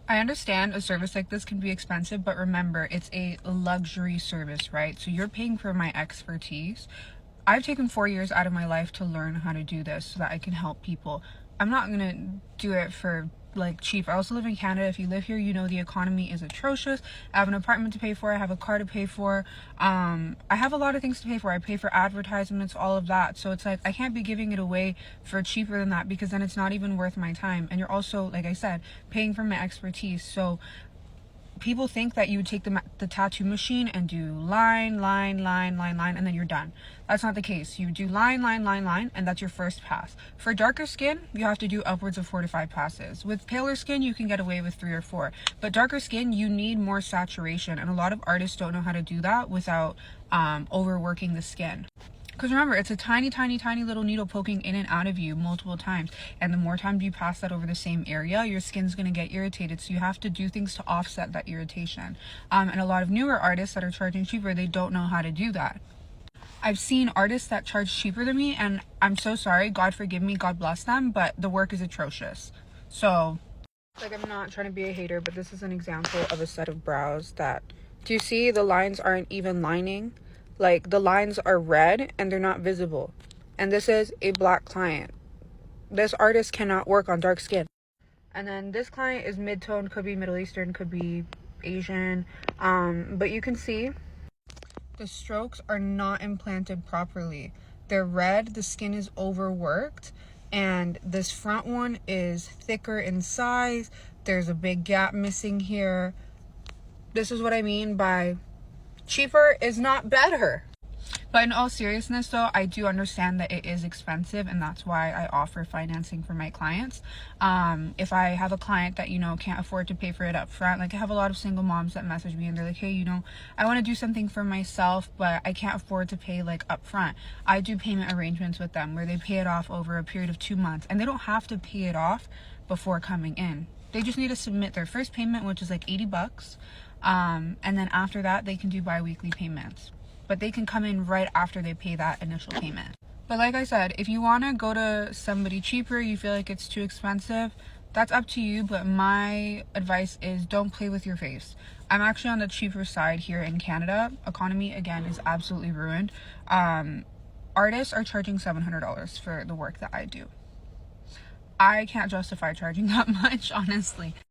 I understand a service like this can be expensive, but remember, it's a luxury service, right? So you're paying for my expertise. I've taken 4 years out of my life to learn how to do this so that I can help people. I'm not gonna do it for like cheap. I also live in Canada. If you live here, you know the economy is atrocious. I have an apartment to pay for. I have a car to pay for. I have a lot of things to pay for. I pay for advertisements, all of that. So it's like I can't be giving it away for cheaper than that, because then it's not even worth my time. And you're also, like I said, paying for my expertise. So people think that you would take the tattoo machine and do line, and then you're done. That's not the case. You do line, and that's your first pass. For darker skin, you have to do upwards of 4 to 5 passes. With paler skin, you can get away with 3 or 4. But darker skin, you need more saturation, and a lot of artists don't know how to do that without overworking the skin. Because remember, it's a tiny little needle poking in and out of you multiple times. And the more times you pass that over the same area, your skin's going to get irritated. So you have to do things to offset that irritation. And a lot of newer artists that are charging cheaper, they don't know how to do that. I've seen artists that charge cheaper than me, and I'm so sorry, God forgive me, God bless them, but the work is atrocious. So, like, I'm not trying to be a hater, but this is an example of a set of brows that, do you see the lines aren't even lining? Like, the lines are red and they're not visible. And this is a black client. This artist cannot work on dark skin. And then this client is mid-tone, could be Middle Eastern, could be Asian. But you can see the strokes are not implanted properly. They're red, the skin is overworked, and this front one is thicker in size. There's a big gap missing here. This is what I mean by cheaper is not better. But in all seriousness though, I do understand that it is expensive, and that's why I offer financing for my clients. If I have a client that, can't afford to pay for it up front, like I have a lot of single moms that message me and they're like, hey, I want to do something for myself, but I can't afford to pay like up front. I do payment arrangements with them where they pay it off over a period of 2 months, and they don't have to pay it off before coming in. They just need to submit their first payment, which is like $80. And then after that, they can do bi-weekly payments. But they can come in right after they pay that initial payment. But like I said, if you want to go to somebody cheaper, you feel like it's too expensive, that's up to you. But my advice is don't play with your face. I'm actually on the cheaper side here in Canada. Economy, again, is absolutely ruined. Artists are charging $700 for the work that I do. I can't justify charging that much, honestly.